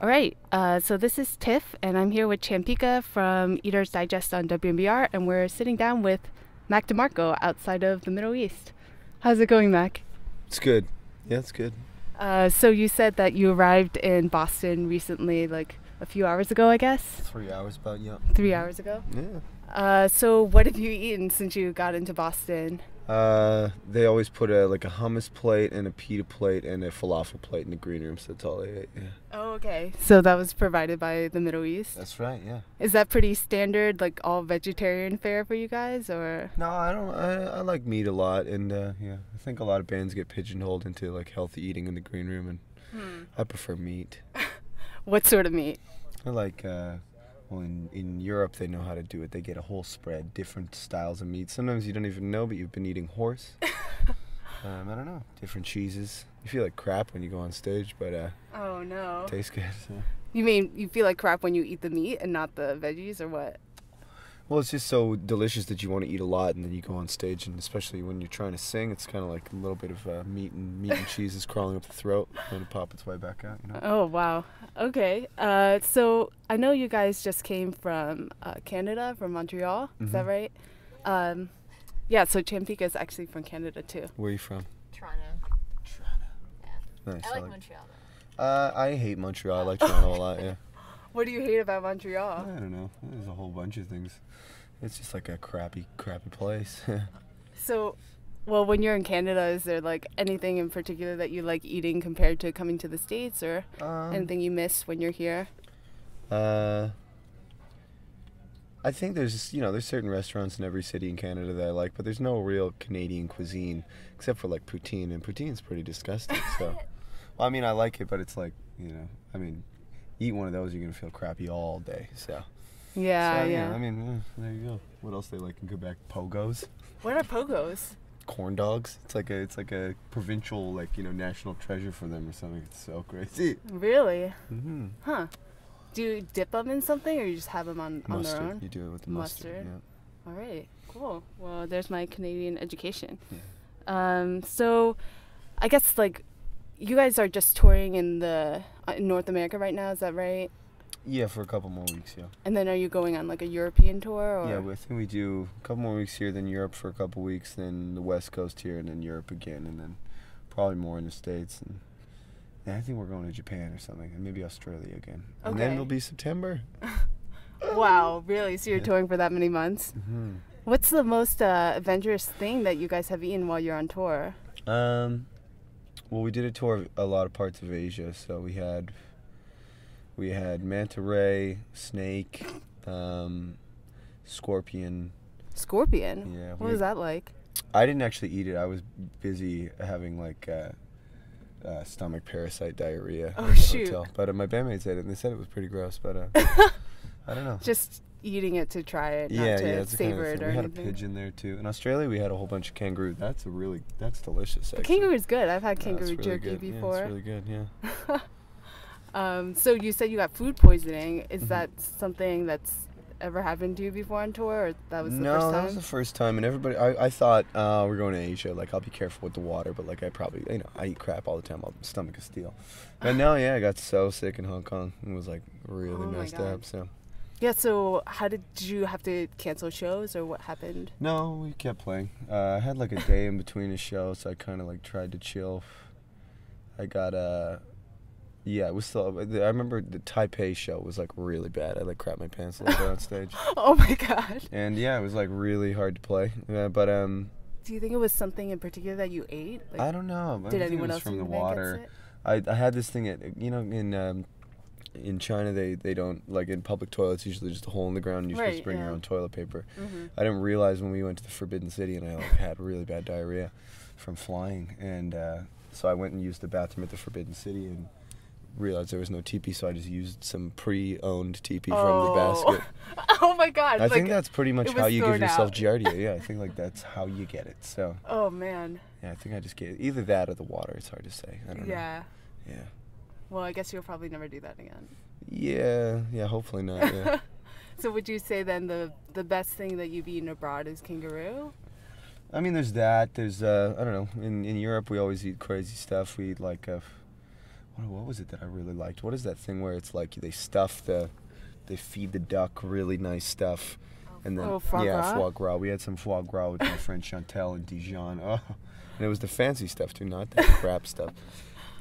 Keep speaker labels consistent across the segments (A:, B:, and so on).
A: All right, so this is Tiff, and I'm here with Champika from Eater's Digest on WMBR, and we're sitting down with Mac DeMarco outside of the Middle East. How's it going, Mac?
B: It's good. Yeah, it's good.
A: So you said that you arrived in Boston recently, like a few hours ago, I guess?
B: 3 hours about, yeah.
A: 3 hours ago?
B: Yeah.
A: So what have you eaten since you got into Boston?
B: They always put a hummus plate and a pita plate and a falafel plate in the green room, so that's all I ate, yeah.
A: Oh, okay. So that was provided by the Middle East?
B: That's right, yeah.
A: Is that pretty standard, like all vegetarian fare for you guys, or?
B: No, I don't. I like meat a lot, and yeah, I think a lot of bands get pigeonholed into like healthy eating in the green room, and I prefer meat.
A: What sort of meat?
B: I like, well, in Europe they know how to do it. They get a whole spread, different styles of meat. Sometimes you don't even know, but you've been eating horse. I don't know, different cheeses. You feel like crap when you go on stage, but
A: Oh no.
B: tastes good. So.
A: You mean you feel like crap when you eat the meat and not the veggies, or what?
B: Well, it's just so delicious that you want to eat a lot, and then you go on stage, and especially when you're trying to sing, it's kind of like a little bit of meat and cheese is crawling up the throat, and to pop its way back out. You know.
A: Oh wow. Okay. So I know you guys just came from Canada, from Montreal. Is that right? Yeah. So Champika is actually from Canada too.
B: Where are you from?
C: Toronto.
B: Yeah. Nice.
C: I like Montreal though.
B: I hate Montreal. I like Toronto a lot. Yeah.
A: What do you hate about Montreal?
B: I don't know. There's a whole bunch of things. It's just like a crappy place.
A: So, well, when you're in Canada, is there like anything in particular that you like eating compared to coming to the States, or anything you miss when you're here?
B: I think there's certain restaurants in every city in Canada that I like, but there's no real Canadian cuisine except for like poutine, and poutine's pretty disgusting. So, well, I mean, I like it, but it's like, I mean, eat one of those, you're gonna feel crappy all day. So.
A: Yeah,
B: So,
A: yeah.
B: I mean, there you go. What else they like in Quebec? Pogos,
A: What are pogos?
B: corn dogs. It's like a provincial national treasure for them or something. It's so crazy.
A: Really?
B: Mm-hmm.
A: Huh. Do you dip them in something, or you just have them on their
B: Mustard.
A: own?
B: You do it with the mustard.
A: All right. Cool. Well, there's my Canadian education.
B: Yeah.
A: So, I guess like, you guys are just touring in North America right now. Is that right?
B: Yeah, for a couple more weeks. Yeah.
A: And then are you going on like a European tour, or?
B: Yeah, I think we do a couple more weeks here, then Europe for a couple weeks, then the West Coast here, and then Europe again, and then probably more in the States. And I think we're going to Japan or something, and maybe Australia again. And then
A: Okay.
B: it'll be September.
A: Wow, really? So you're
B: Yeah.
A: touring for that many months?
B: Mm-hmm.
A: What's the most adventurous thing that you guys have eaten while you're on tour?
B: Well, we did a tour of a lot of parts of Asia, so we had manta ray, snake, scorpion.
A: Scorpion?
B: Yeah.
A: What was that like?
B: I didn't actually eat it. I was busy having like stomach parasite diarrhea
A: Oh,
B: at the
A: shoot.
B: hotel. But my bandmates ate it, and they said it was pretty gross. But I don't know.
A: Just eating it to try it, not
B: yeah,
A: to
B: it's the kind of
A: savor it
B: thing.
A: or
B: We had
A: anything.
B: a pigeon there too. In Australia, we had a whole bunch of kangaroo. That's delicious.
A: The
B: Actually.
A: kangaroo is good. I've had
B: Yeah,
A: kangaroo
B: it's really
A: jerky
B: good.
A: before.
B: Yeah, it's really good. Yeah.
A: So you said you got food poisoning. Is
B: Mhm.
A: that something that's ever happened to you before on tour, or that was the
B: No,
A: first
B: that
A: time?
B: was the first time, and everybody. I thought we're going to Asia. Like, I'll be careful with the water, but like I probably, I eat crap all the time. My stomach is steel. But no, yeah, I got so sick in Hong Kong. It was like really
A: Oh my
B: messed
A: God.
B: up. So
A: Yeah, so how did you have to cancel shows, or what happened?
B: no, we kept playing. I had like a day in between a show, so I kind of like tried to chill. I got yeah, it was still. I remember the Taipei show was like really bad. I like crap my pants a little bit on stage,
A: Oh my God.
B: and yeah, it was like really hard to play. But
A: Do you think it was something in particular that you ate? Like,
B: I don't know. I
A: did
B: think
A: anyone
B: it was
A: else
B: from
A: in
B: the
A: the band get
B: water.
A: sick?
B: I had this thing at in China they don't, like, in public toilets usually just a hole in the ground and you're supposed to
A: Right,
B: bring your
A: yeah.
B: own toilet paper.
A: Mm-hmm.
B: I didn't realize when we went to the Forbidden City and I like had really bad diarrhea from flying, and so I went and used the bathroom at the Forbidden City and realized there was no teepee, so I just used some pre-owned teepee from the basket.
A: Oh my God.
B: I
A: like,
B: think that's pretty much
A: it
B: how
A: was
B: you give
A: thrown
B: yourself
A: out.
B: giardia. Yeah, I think like that's how you get it. So
A: Oh man.
B: yeah, I think I just get either that or the water. It's hard to say. I don't know.
A: Yeah.
B: Yeah.
A: Well, I guess you'll probably never do that again.
B: Yeah, hopefully not. Yeah.
A: So would you say then the best thing that you've eaten abroad is kangaroo?
B: I mean, there's that. There's I don't know. In Europe, we always eat crazy stuff. We eat like what what was it that I really liked? What is that thing where it's like they feed the duck really nice stuff, and then
A: foie gras?
B: foie gras. We had some foie gras with my friend Chantel in Dijon. Oh, and it was the fancy stuff too, not the crap stuff.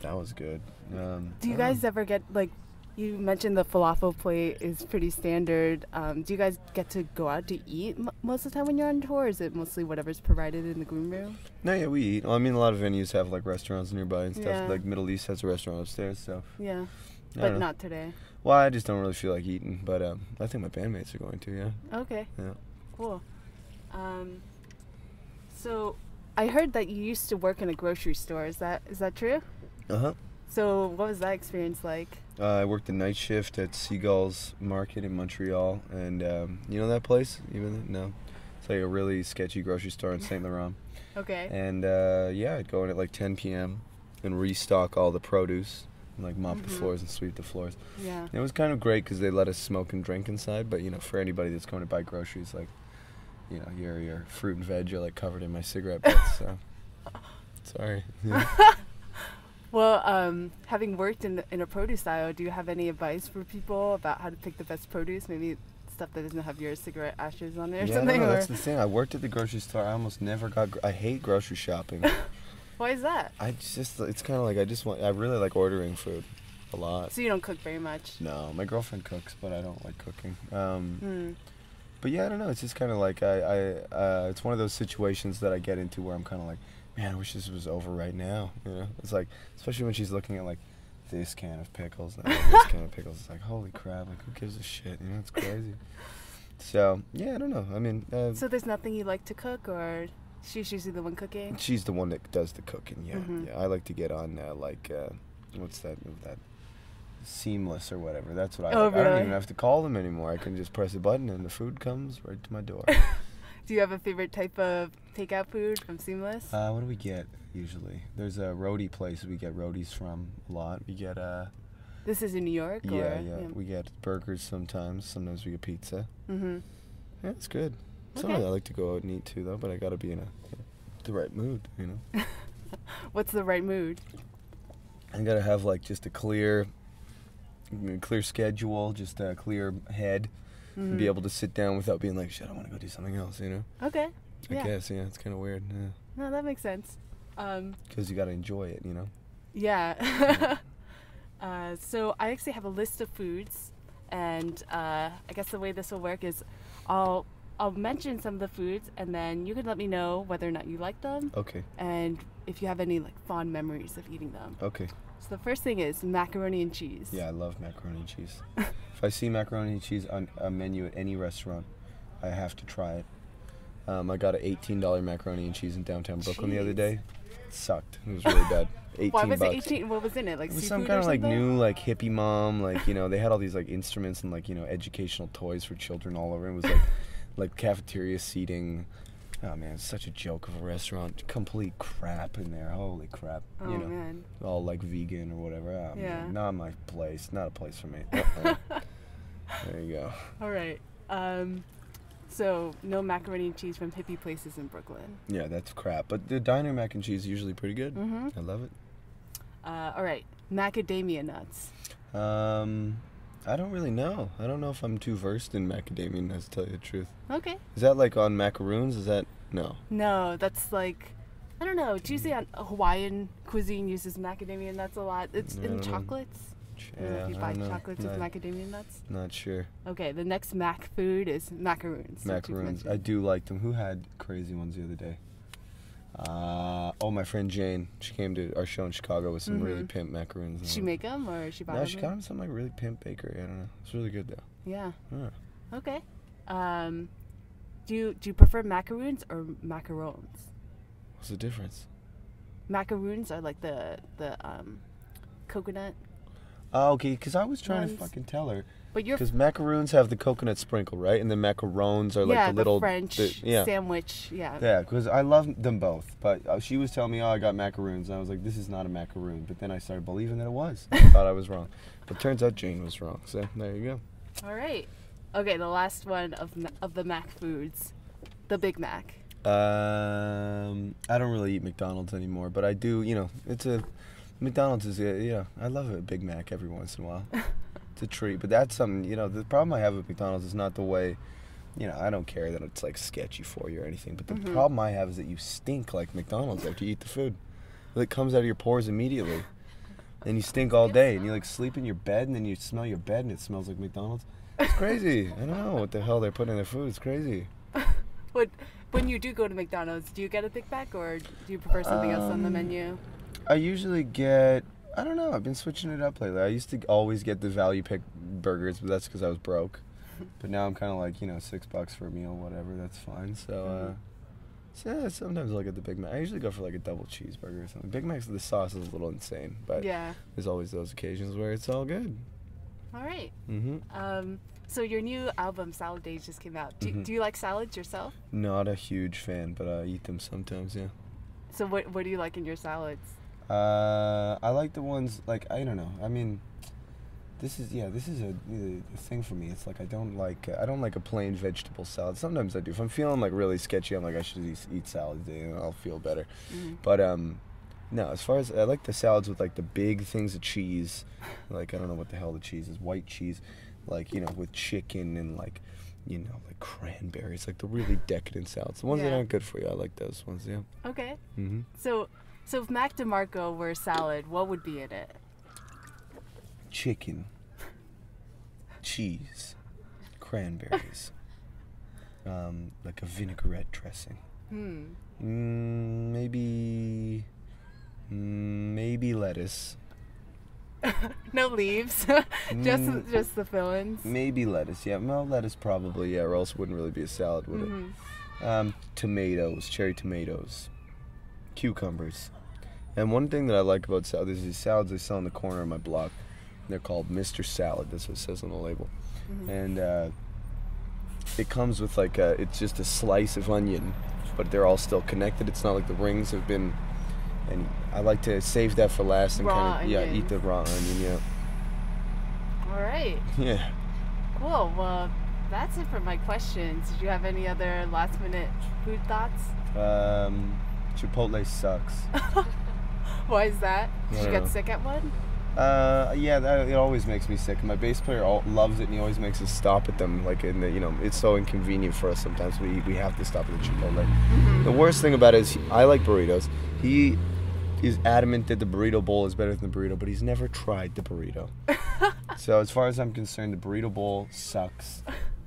B: That was good.
A: Do you guys ever get like? You mentioned the falafel plate is pretty standard. Do you guys get to go out to eat most of the time when you're on tour? Or is it mostly whatever's provided in the green room?
B: No, yeah, we eat. Well, I mean, a lot of venues have like restaurants nearby and stuff.
A: Yeah.
B: Like Middle East has a restaurant upstairs, so.
A: Yeah,
B: I
A: but
B: don't know.
A: not today.
B: Well, I just don't really feel like eating, but I think my bandmates are going to, yeah.
A: Okay.
B: Yeah.
A: Cool. So I heard that you used to work in a grocery store. Is that true?
B: Uh-huh.
A: So what was that experience like?
B: I worked the night shift at Seagull's Market in Montreal, and you know that place? No. It's like a really sketchy grocery store in Saint Laurent.
A: Okay.
B: And yeah, I'd go in at like 10 p.m. and restock all the produce, and like mop the floors and sweep the floors.
A: Yeah.
B: And it was kind of great because they let us smoke and drink inside, but you know, for anybody that's going to buy groceries, like, you know, your fruit and veg are like covered in my cigarette butts, so sorry. Yeah.
A: Well, having worked in a produce aisle, do you have any advice for people about how to pick the best produce? Maybe stuff that doesn't have your cigarette ashes on it or something?
B: No, that's the thing. I worked at the grocery store. I almost never got. I hate grocery shopping.
A: Why is that?
B: It's kind of like I really like ordering food a lot.
A: So you don't cook very much?
B: No, my girlfriend cooks, but I don't like cooking. But yeah, I don't know. It's just kind of like it's one of those situations that I get into where I'm kind of like, man, I wish this was over right now. You know, it's like, especially when she's looking at like this can of pickles and this can of pickles. It's like, holy crap! Like, who gives a shit? You know, it's crazy. So yeah, I don't know. I mean,
A: so there's nothing you like to cook, or she's usually the one cooking?
B: She's the one that does the cooking. Yeah, yeah. I like to get on what's that? Seamless or whatever. That's what I like.
A: Really?
B: I don't even have to call them anymore. I can just press a button and the food comes right to my door.
A: Do you have a favorite type of takeout food from Seamless?
B: What do we get usually? There's a roadie place we get roadies from a lot. We get
A: This is in New York?
B: yeah. We get burgers sometimes. Sometimes we get pizza. Yeah, it's good. Sometimes I like to go out and eat too, though, but I gotta be in the right mood, you know.
A: What's the right mood?
B: I gotta have like just a clear schedule, just a clear head, and be able to sit down without being like, shit, I want to go do something else, you know?
A: Okay.
B: I guess, yeah, it's kind of weird. Yeah.
A: No, that makes sense.
B: Because you gotta enjoy it, you know?
A: Yeah. So I actually have a list of foods, and I guess the way this will work is I'll mention some of the foods, and then you can let me know whether or not you like them.
B: Okay.
A: And if you have any like fond memories of eating them.
B: Okay.
A: So the first thing is macaroni and cheese.
B: Yeah, I love macaroni and cheese. If I see macaroni and cheese on a menu at any restaurant, I have to try it. I got an $18 macaroni and cheese in downtown Brooklyn the other day. It sucked. It was really bad. 18
A: Why was
B: bucks.
A: it 18? What was in it? Like
B: It was
A: seafood
B: some kind
A: or
B: of like
A: something?
B: new like hippie mom, like, you know, they had all these like instruments and like, you know, educational toys for children all over. It was like cafeteria seating. Oh man, it's such a joke of a restaurant. Complete crap in there. Holy crap.
A: Oh,
B: you know,
A: man.
B: all like vegan or whatever. Oh,
A: Yeah.
B: man, not my place. Not a place for me. There you go.
A: All right. So no macaroni and cheese from hippie places in Brooklyn.
B: Yeah, that's crap. But the diner mac and cheese is usually pretty good. I love it.
A: All right. Macadamia nuts.
B: I don't really know. I don't know if I'm too versed in macadamia nuts, to tell you the truth.
A: Okay.
B: Is that like on macaroons? Is that no?
A: No, that's like, I don't know. It's usually on Hawaiian cuisine uses macadamia nuts a lot. It's
B: I
A: in
B: don't know.
A: chocolates. You know,
B: Yeah,
A: if you
B: I
A: buy
B: don't know.
A: chocolates with macadamia nuts.
B: Not sure.
A: Okay, the next Mac food is macaroons. that you've
B: Macaroons. I
A: mentioned.
B: do like them. Who had crazy ones the other day? My friend Jane. She came to our show in Chicago with some really pimp macaroons.
A: Did she make them or she buy
B: No,
A: them?
B: she got them some like really pimp bakery. I don't know. It's really good though.
A: Yeah.
B: Yeah.
A: Okay. Do you prefer macaroons or macarons?
B: What's the difference?
A: Macaroons are like the coconut,
B: Oh, okay. Because I was trying
A: Ones.
B: to fucking tell her.
A: but you're
B: Because macaroons have the coconut sprinkle, right? And then macarons are like
A: yeah,
B: the little
A: French
B: yeah.
A: sandwich. Yeah.
B: Yeah, because I love them both. But she was telling me, oh, I got macaroons. And I was like, this is not a macaroon. But then I started believing that it was. I thought I was wrong. But turns out Jane was wrong. So there you go.
A: All right. Okay, the last one of the Mac foods, the Big Mac.
B: I don't really eat McDonald's anymore. But I do, you know, it's a McDonald's is, I love a Big Mac every once in a while. It's a treat, but that's something, the problem I have with McDonald's is not the way, I don't care that it's like sketchy for you or anything, but the problem I have is that you stink like McDonald's after you eat the food. It comes out of your pores immediately, and you stink all day, and you like sleep in your bed, and then you smell your bed, and it smells like McDonald's. It's crazy. I don't know what the hell they're putting in their food. It's crazy.
A: When you do go to McDonald's, do you get a Big Mac or do you prefer something else on the menu?
B: I usually get, I don't know, I've been switching it up lately. I used to always get the value pick burgers, but that's because I was broke. But now I'm kind of like, $6 for a meal, whatever, that's fine. So, yeah, sometimes I'll get the Big Mac. I usually go for like a double cheeseburger or something. Big Mac's, the sauce is a little insane, but there's always those occasions where it's all good.
A: All right. So your new album, Salad Days, just came out. Do you like salads yourself?
B: Not a huge fan, but I eat them sometimes, yeah.
A: So what do you like in your salads?
B: I like the ones, like, I don't know. I mean, this is a thing for me. It's like I don't like a plain vegetable salad. Sometimes I do. If I'm feeling like really sketchy, I'm like I should eat salad today and I'll feel better. But no, as far as I like the salads with like the big things of cheese, like I don't know what the hell the cheese is, white cheese, like with chicken and like like cranberries, like the really decadent salads. The ones that aren't good for you, I like those ones. Yeah.
A: Okay. So if Mac DeMarco were a salad, what would be in it?
B: Chicken, cheese, cranberries, like a vinaigrette dressing. Maybe lettuce.
A: No leaves, just the fillings.
B: Maybe lettuce, yeah. Well, lettuce probably, yeah, or else it wouldn't really be a salad, would it? Tomatoes, cherry tomatoes, cucumbers. And one thing that I like about salad is these salads they sell on the corner of my block. They're called Mr. Salad. That's what it says on the label. And it comes with like it's just a slice of onion, but they're all still connected. It's not like the rings have been. And I like to save that for last and eat the raw onion. Yeah.
A: All right.
B: Yeah.
A: Cool. Well, that's it for my questions. Did you have any other last-minute food thoughts?
B: Chipotle sucks.
A: Why is that? Did you get sick at one?
B: It always makes me sick. My bass player loves it, and he always makes us stop at them. Like it's so inconvenient for us sometimes. We have to stop at the Chipotle. The worst thing about it is I like burritos. He is adamant that the burrito bowl is better than the burrito, but he's never tried the burrito. So as far as I'm concerned, the burrito bowl sucks,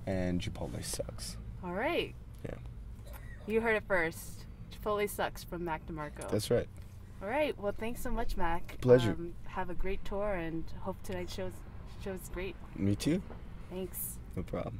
B: and Chipotle sucks.
A: All right.
B: Yeah.
A: You heard it first. Chipotle sucks from Mac DeMarco.
B: That's right.
A: All right. Well, thanks so much, Mac.
B: Pleasure.
A: Have a great tour, and hope tonight's show's great.
B: Me too.
A: Thanks.
B: No problem.